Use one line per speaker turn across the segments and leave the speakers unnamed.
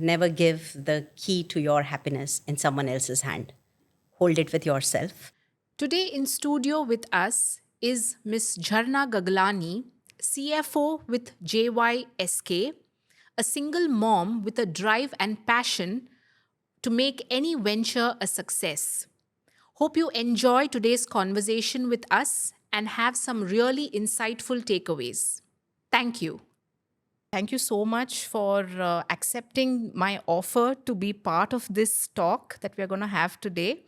never give the key to your happiness in someone else's hand. Hold it with yourself.
Today in studio with us is Miss Jarna Gaglaani, CFO with JYSK, a single mom with a drive and passion to make any venture a success. Hope you enjoy today's conversation with us and have some really insightful takeaways. Thank you. Thank you so much for accepting my offer to be part of this talk that we're going to have today.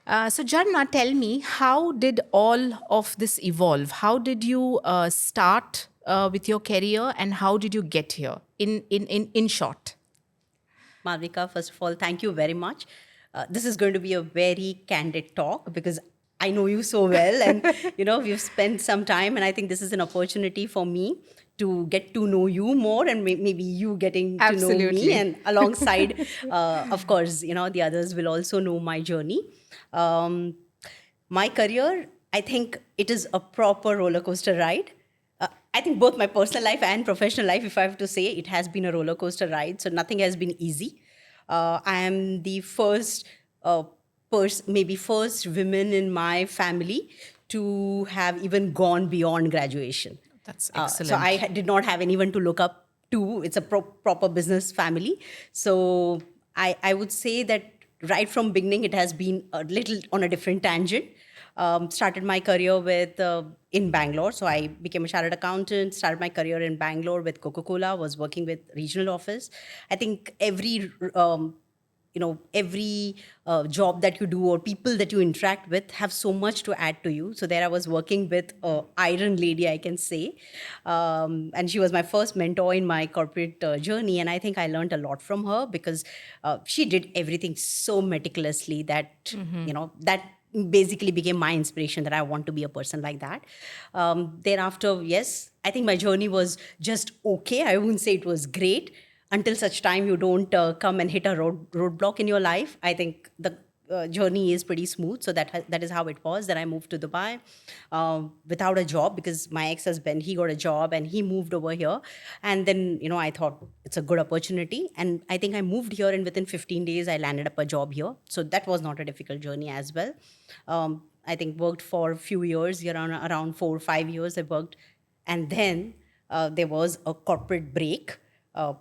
So, Jarna, tell me, how did all of this evolve? How did you start with your career and how did you get here in short?
Malvika, first of all, thank you very much. This is going to be a very candid talk because I know you so well, and we've spent some time, and I think this is an opportunity for me to get to know you more, and maybe you getting to know me,
Absolutely.
and alongside, of course, the others will also know my journey. Um, my career, I think it is a proper roller coaster ride. I think both my personal life and professional life, if I have to say, it has been a roller coaster ride. So nothing has been easy. I am the first maybe first women in my family to have even gone beyond graduation.
That's
So I
excellent.
did not have anyone to look up to. It's a proper business family. So I would say that right from beginning, it has been a little on a different tangent. Started my career with in Bangalore. So I became a chartered accountant, started my career in Bangalore with Coca-Cola, was working with regional office. I think every job that you do or people that you interact with have so much to add to you. So there I was working with a iron lady, I can say, and she was my first mentor in my corporate journey, and I think I learned a lot from her because she did everything so meticulously that that basically became my inspiration, that I want to be a person like that. Thereafter, yes, I think my journey was just okay. I wouldn't say it was great until such time you don't come and hit a roadblock in your life. I think the journey is pretty smooth. So that is how it was. Then I moved to Dubai without a job because my ex-husband, he got a job and he moved over here. And then, I thought it's a good opportunity. And I think I moved here and within 15 days, I landed up a job here. So that was not a difficult journey as well. I think worked for a few years, around 4 or 5 years I worked. And then there was a corporate break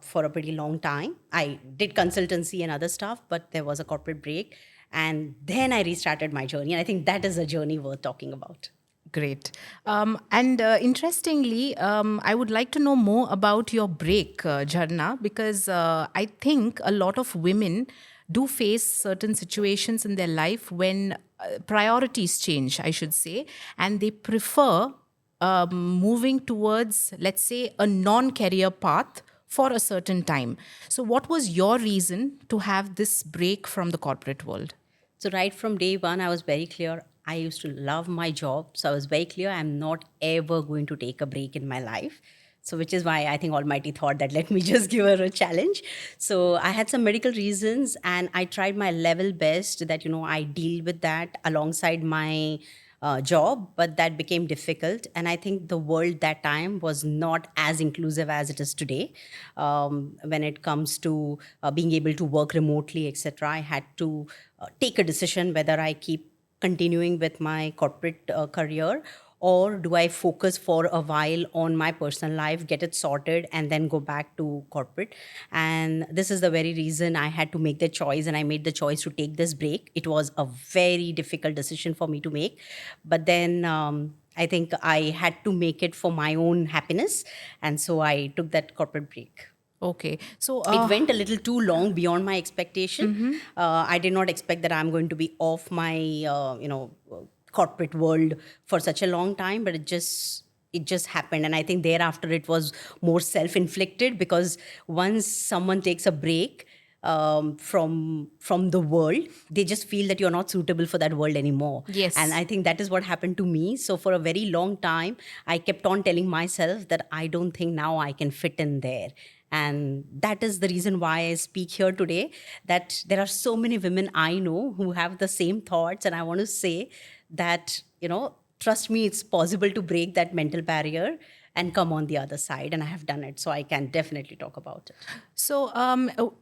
for a pretty long time. I did consultancy and other stuff, but there was a corporate break. And then I restarted my journey. And I think that is a journey worth talking about.
Great. And interestingly, I would like to know more about your break, Jarna, because I think a lot of women do face certain situations in their life when priorities change, I should say, and they prefer moving towards, let's say, a non career path for a certain time. So, what was your reason to have this break from the corporate world?
So right from day one, I was very clear. I used to love my job. So I was very clear I'm not ever going to take a break in my life. So which is why I think Almighty thought that let me just give her a challenge. So I had some medical reasons and I tried my level best that, I deal with that alongside my job, but that became difficult. And I think the world that time was not as inclusive as it is today. When it comes to being able to work remotely, etc., I had to take a decision whether I keep continuing with my corporate career or do I focus for a while on my personal life, get it sorted, and then go back to corporate? And this is the very reason I had to make the choice, and I made the choice to take this break. It was a very difficult decision for me to make, but then I think I had to make it for my own happiness, and so I took that corporate break.
Okay. So,
It went a little too long beyond my expectation. I did not expect that I'm going to be off my corporate world for such a long time, but it just happened. And I think thereafter it was more self-inflicted because once someone takes a break from the world, they just feel that you're not suitable for that world anymore. And
yes.
I think that is what happened to me. So for a very long time, I kept on telling myself that I don't think now I can fit in there. And that is the reason why I speak here today, that there are so many women I know who have the same thoughts. And I want to say that, trust me, it's possible to break that mental barrier. and come on the other side. And I have done it. So I can definitely talk about it.
So,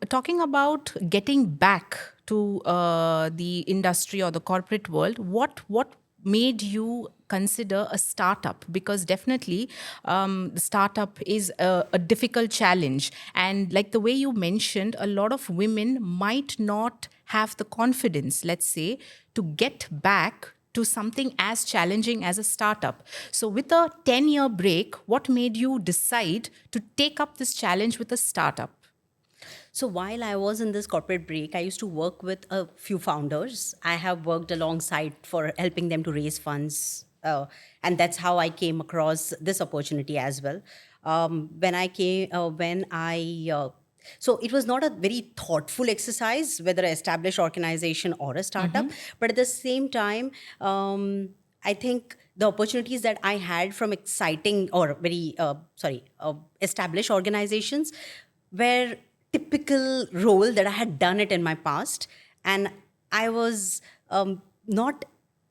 talking about getting back to the industry or the corporate world, what made you consider a startup? Because definitely, the startup is a difficult challenge, and like the way you mentioned, a lot of women might not have the confidence, let's say, to get back to something as challenging as a startup. So, with a 10-year break, what made you decide to take up this challenge with a startup?
So while I was in this corporate break, I used to work with a few founders. I have worked alongside for helping them to raise funds. And that's how I came across this opportunity as well. So it was not a very thoughtful exercise, whether an established organization or a startup. But at the same time, I think the opportunities that I had from exciting or established organizations were typical role that I had done it in my past, and I was not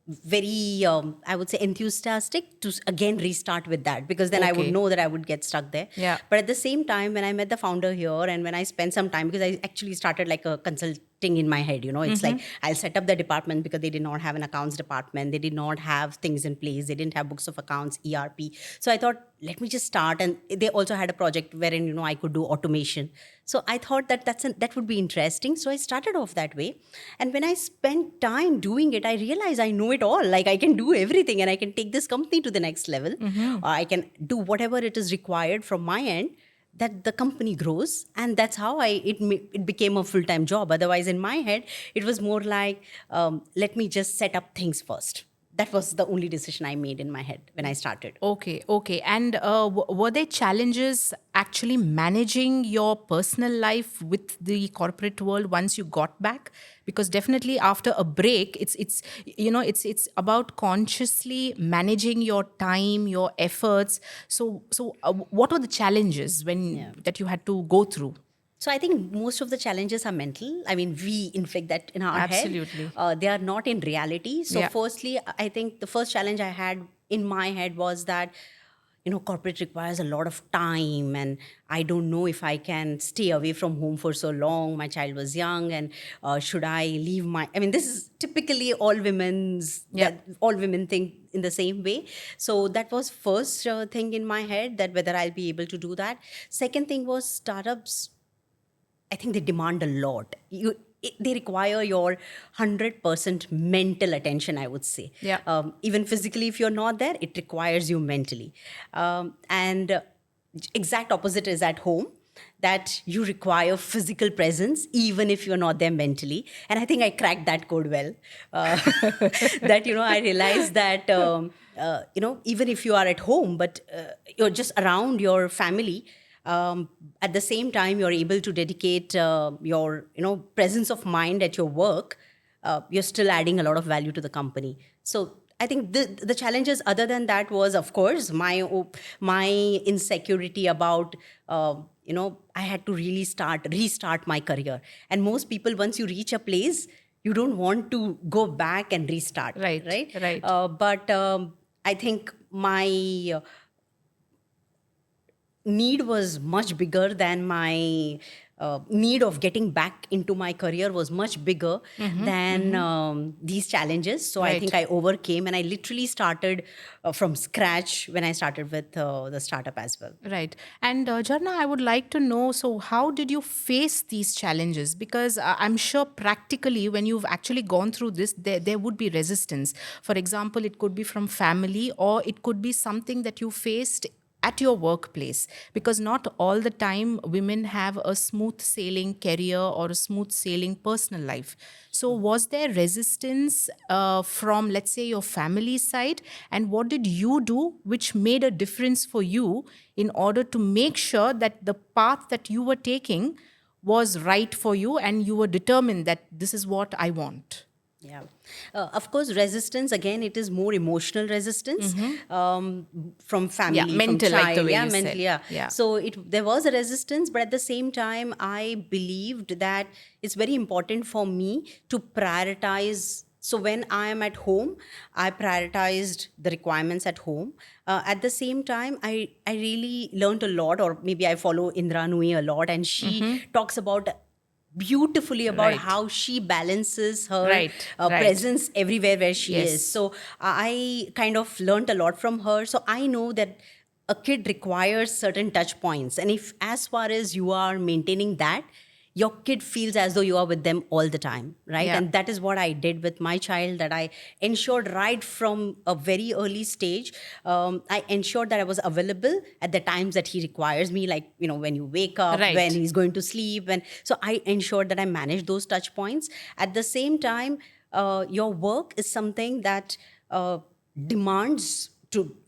very, I would say, enthusiastic to again restart with that, because then I would
Okay.
know that I would get stuck there.
Yeah.
But at the same time, when I met the founder here and when I spent some time, because I actually started like a consulting in my head, it's like I'll set up the department because they did not have an accounts department. They did not have things in place. They didn't have books of accounts, ERP. So I thought, let me just start. And they also had a project wherein, I could do automation. So I thought that that would be interesting. So I started off that way. And when I spent time doing it, I realized I know it all. Like I can do everything and I can take this company to the next level. Or I can do whatever it is required from my end that the company grows. And that's how it became a full-time job. Otherwise, in my head, it was more like, let me just set up things first. That was the only decision I made in my head when I started.
Okay, okay. And were there challenges actually managing your personal life with the corporate world once you got back? Because definitely after a break, it's about consciously managing your time, your efforts. So what were the challenges
Yeah.
that you had to go through?
So I think most of the challenges are mental. I mean, we inflict that in our head.
Absolutely.
They are not in reality. So
Yeah.
firstly, I think the first challenge I had in my head was that, corporate requires a lot of time, and I don't know if I can stay away from home for so long. My child was young, and should I leave my? I mean, this is typically
Yeah.
all women think in the same way. So that was first thing in my head, that whether I'll be able to do that. Second thing was startups. I think they demand a lot. They require your 100% mental attention, I would say.
Yeah.
Even physically, if you're not there, it requires you mentally. And exact opposite is at home, that you require physical presence, even if you're not there mentally. And I think I cracked that code well. That, I realized that, even if you are at home, but you're just around your family, at the same time you're able to dedicate your presence of mind at your work. You're still adding a lot of value to the company. So I think the challenges other than that was, of course, my insecurity about, I had to really restart my career. And most people, once you reach a place, you don't want to go back and restart,
Right,
right?
right.
But I think my need was much bigger than my need of getting back into my career was much bigger than these challenges. So I
Right.
think I overcame, and I literally started from scratch when I started with the startup as well.
Right. And Jarna, I would like to know, so how did you face these challenges? Because I'm sure practically when you've actually gone through this, there would be resistance. For example, it could be from family, or it could be something that you faced at your workplace, because not all the time women have a smooth sailing career or a smooth sailing personal life. So was there resistance from, let's say, your family side, and what did you do which made a difference for you in order to make sure that the path that you were taking was right for you and you were determined that this is what I want?
Yeah. Of course, resistance, again, it is more emotional resistance, from
Yeah,
family, from
mental, like the
child.
way
Yeah,
you
mentally.
said.
Yeah.
Yeah.
So there was a resistance, but at the same time, I believed that it's very important for me to prioritize So when I am at home, I prioritized the requirements at home. At the same time, I really learned a lot, or maybe I follow Indra Nui a lot, and she talks about beautifully about
Right.
how she balances her
Right. Right.
presence everywhere where she is.
Yes.
So I kind of learned a lot from her. So I know that a kid requires certain touch points, and if as far as you are maintaining that, your kid feels as though you are with them all the time, right?
Yeah.
And that is what I did with my child, that I ensured right from a very early stage. I ensured that I was available at the times that he requires me, like, when you wake up, when
Right.
he's going to sleep. And so I ensured that I manage those touch points. At the same time, your work is something that demands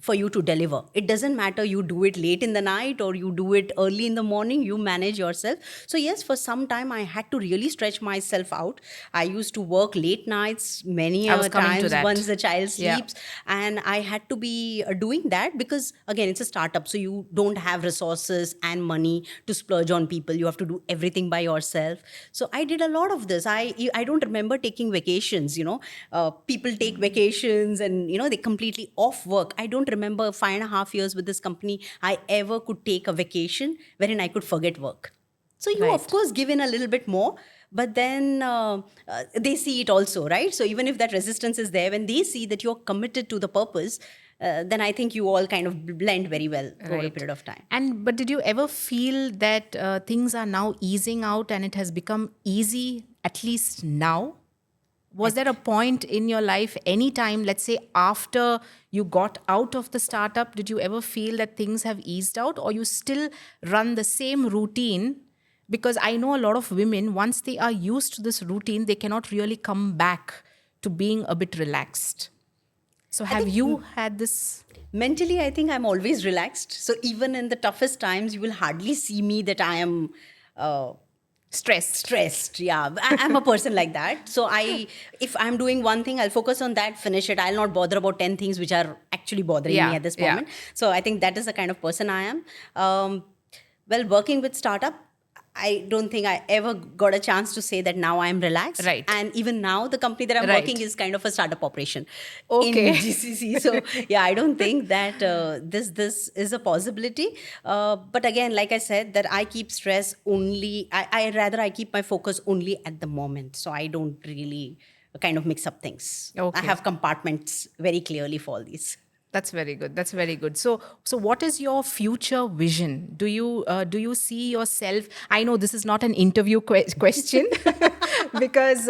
for you to deliver. It doesn't matter you do it late in the night or you do it early in the morning, you manage yourself. So yes, for some time I had to really stretch myself out. I used to work late nights many
I was coming to
times once
that.
the child
Yeah.
sleeps, and I had to be doing that because again, it's a startup, so you don't have resources and money to splurge on people. You have to do everything by yourself. So I did a lot of this. I don't remember taking vacations. People take vacations and they completely off work. I don't remember 5.5 years with this company I ever could take a vacation wherein I could forget work. So you of
Right.
course give in a little bit more, but then they see it also, right? So even if that resistance is there, when they see that you're committed to the purpose, then I think you all kind of blend very well over a
Right.
period of time.
And but did you ever feel that things are now easing out and it has become easy, at least now? Was there a point in your life, anytime, let's say after you got out of the startup, did you ever feel that things have eased out, or you still run the same routine? Because I know a lot of women, once they are used to this routine, they cannot really come back to being a bit relaxed. So
I
have
think
you had this?
mentally, I think I'm always relaxed. So even in the toughest times, you will hardly see me that I am uh,
Stressed.
stressed. Yeah, I'm a person like that. So if I'm doing one thing, I'll focus on that, finish it. I'll not bother about 10 things which are actually bothering me
Yeah,
at this
yeah.
moment. So I think that is the kind of person I am. Well, working with startup, I don't think I ever got a chance to say that now I'm relaxed.
Right.
And even now, the company that I'm working
Right.
is kind of a startup operation in
Okay.
GCC. So yeah, I don't think that this is a possibility. But again, like I said, that I keep stress only. I keep my focus only at the moment. So I don't really kind of mix up things. I
Okay.
have compartments very clearly for all these.
That's very good. That's very good. So what is your future vision? Do you see yourself? I know this is not an interview question, because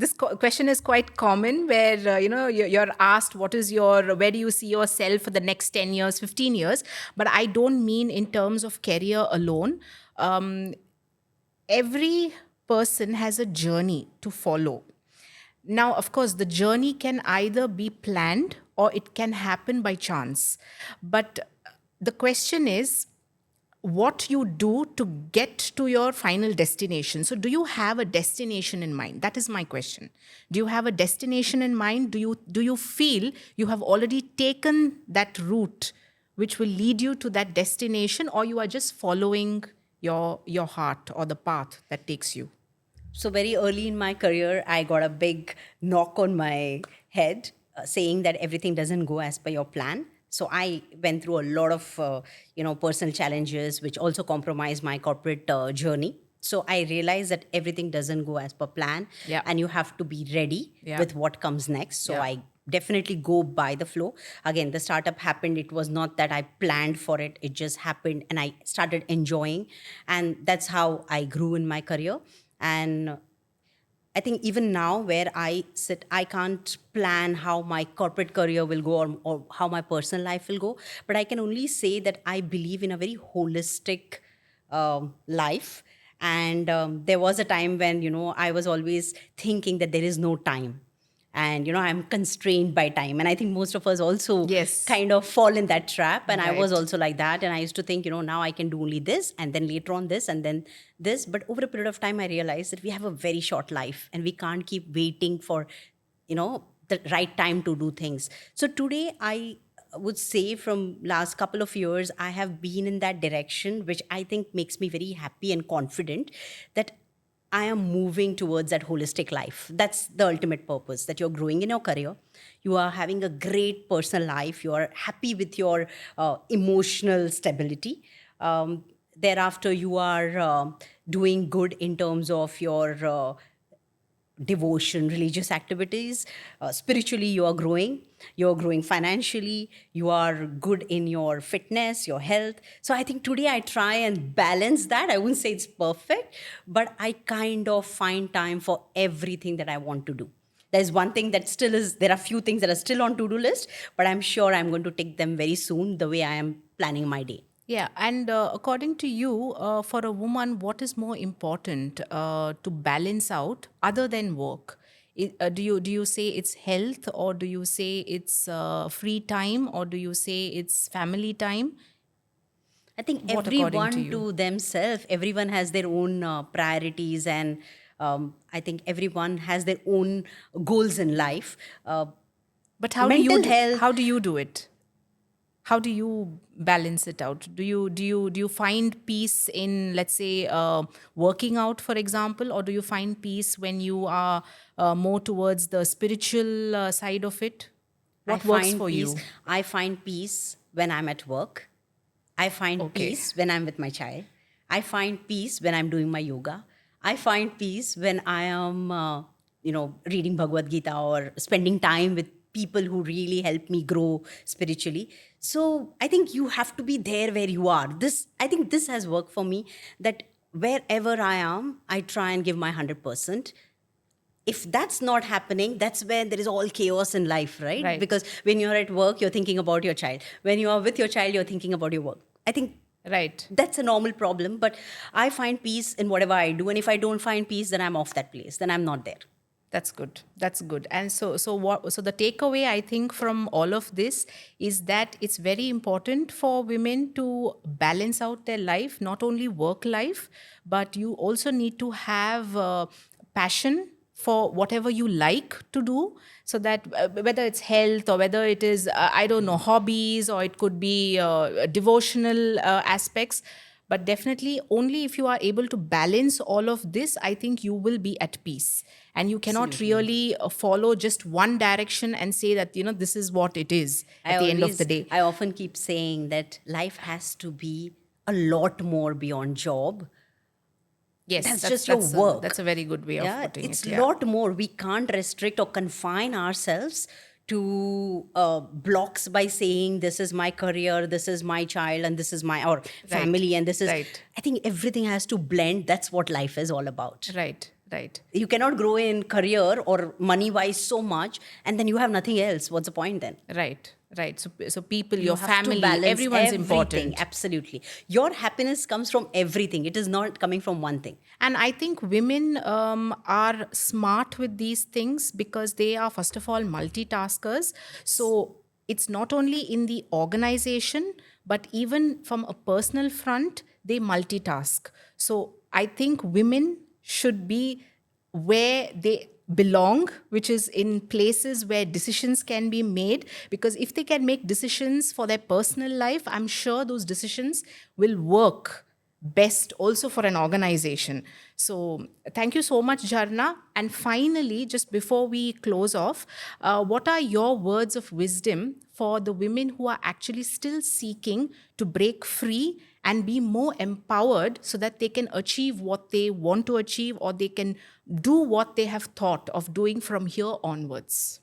this question is quite common, where you're asked what is your where do you see yourself for the next 10 years, 15 years. But I don't mean in terms of career alone. Every person has a journey to follow. Now, of course, the journey can either be planned or it can happen by chance. But the question is what you do to get to your final destination. So, do you have a destination in mind? That is my question. Do you have a destination in mind? Do you feel you have already taken that route which will lead you to that destination, or you are just following your heart or the path that takes you?
So very early in my career, I got a big knock on my head saying that everything doesn't go as per your plan. So I went through a lot of personal challenges, which also compromised my corporate journey. So I realized that everything doesn't go as per plan,
Yeah.
and you have to be ready
Yeah.
with what comes next. So
Yeah.
I definitely go by the flow. Again, the startup happened. It was not that I planned for it. It just happened and I started enjoying. And that's how I grew in my career. And I think even now where I sit, I can't plan how my corporate career will go, or how my personal life will go. But I can only say that I believe in a very holistic life. And there was a time when, I was always thinking that there is no time. And, I'm constrained by time. And I think most of us also
Yes.
kind of fall in that trap. And I was
Right.
also like that. And I used to think, now I can do only this, and then later on this, and then this. But over a period of time, I realized that we have a very short life and we can't keep waiting for, the right time to do things. So today, I would say from last couple of years, I have been in that direction, which I think makes me very happy and confident that I am moving towards that holistic life. That's the ultimate purpose, that you're growing in your career. You are having a great personal life. You are happy with your emotional stability. Thereafter, you are doing good in terms of your devotion, religious activities. Spiritually, you're growing financially, you are good in your fitness, your health. So I think today I try and balance that. I wouldn't say it's perfect, but I kind of find time for everything that I want to do. There's one thing that still is, there are few things that are still on to-do list, but I'm sure I'm going to take them very soon, the way I am planning my day.
Yeah, and according to you, for a woman, what is more important to balance out other than work? Do you say it's health, or do you say it's free time, or do you say it's family time?
I think
What according to
everyone
you?
to themselves, everyone has their own priorities, and I think everyone has their own goals in life.
But
Mental health,
how do you do it? How do you balance it out? Do you find peace in, let's say, working out, for example, or do you find peace when you are more towards the spiritual side of it?
I
What works
find
for
peace.
you?
I find peace when I'm at work. I find
Okay.
peace when I'm with my child. I find peace when I'm doing my yoga. I find peace when I am, reading Bhagavad Gita or spending time with people who really help me grow spiritually. So I think you have to be there where you are. I think this has worked for me, that wherever I am, I try and give my 100%. If that's not happening, that's where there is all chaos in life, right?
Right.
Because when you're at work, you're thinking about your child. When you are with your child, you're thinking about your work. I think
Right.
that's a normal problem, but I find peace in whatever I do. And if I don't find peace, then I'm off that place, then I'm not there.
That's good. That's good. And so the takeaway I think from all of this is that it's very important for women to balance out their life, not only work life, but you also need to have passion for whatever you like to do, so that whether it's health, or whether it is I don't know, hobbies, or it could be devotional aspects, but definitely only if you are able to balance all of this, I think you will be at peace. And you cannot
Absolutely.
really follow just one direction and say that, this is what it is at the end of the day.
I often keep saying that life has to be a lot more beyond job.
Yes,
That's
that's
just your
that's a, that's
work.
a very good way of
Yeah,
putting
it's
it.
a
Yeah.
lot more. We can't restrict or confine ourselves to blocks by saying this is my career, this is my child, and this is my or
Right.
family, and this is.
Right.
I think everything has to blend. That's what life is all about.
Right. Right.
You cannot grow in career or money wise so much, and then you have nothing else. What's the point then?
Right. Right. So people,
You
your
have to
family,
balance
everyone's
everything.
important.
Absolutely. Your happiness comes from everything. It is not coming from one thing.
And I think women are smart with these things because they are, first of all, multitaskers. So it's not only in the organization, but even from a personal front, they multitask. So I think women should be where they belong, which is in places where decisions can be made. Because if they can make decisions for their personal life, I'm sure those decisions will work best also for an organization. So thank you so much, Jarna. And finally, just before we close off, what are your words of wisdom for the women who are actually still seeking to break free and be more empowered, so that they can achieve what they want to achieve, or they can do what they have thought of doing from here onwards?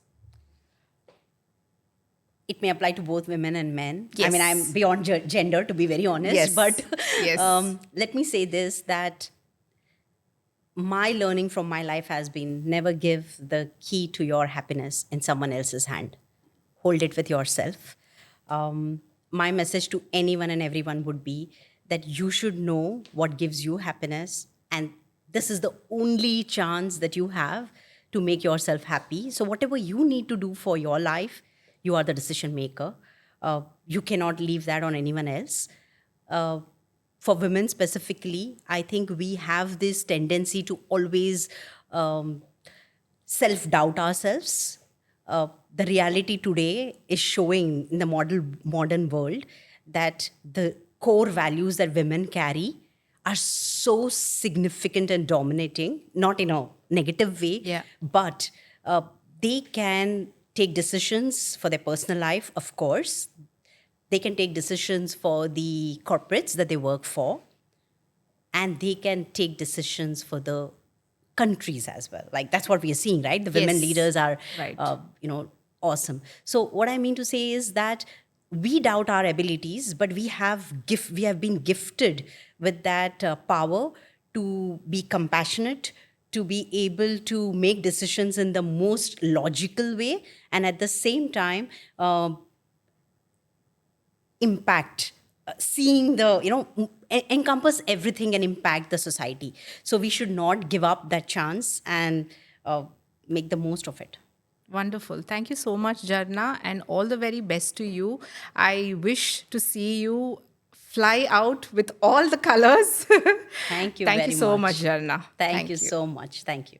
It may apply to both women and men. I mean, I'm
Yes.
beyond gender, to be very honest,
Yes.
but
Yes.
let me say this, that my learning from my life has been, never give the key to your happiness in someone else's hand. Hold it with yourself. My message to anyone and everyone would be that you should know what gives you happiness, and this is the only chance that you have to make yourself happy. So, whatever you need to do for your life, you are the decision maker. You cannot leave that on anyone else. Uh, for women specifically, I think we have this tendency to always self doubt ourselves. The reality today is showing in the modern world that the core values that women carry are so significant and dominating, not in a negative way,
Yeah.
but they can take decisions for their personal life, of course. They can take decisions for the corporates that they work for, and they can take decisions for the countries as well. Like that's what we are seeing, right? The women
Yes.
leaders are,
Right.
awesome. So what I mean to say is that we doubt our abilities, but we have been gifted with that power to be compassionate, to be able to make decisions in the most logical way, and at the same time impact, seeing the encompass everything and impact the society. So we should not give up that chance and make the most of it.
Wonderful. Thank you so much, Jarna, and all the very best to you. I wish to see you fly out with all the colors.
Thank you
Thank you
very
so much,
much.
Jarna.
Thank you
Thank you.
so much. Thank you.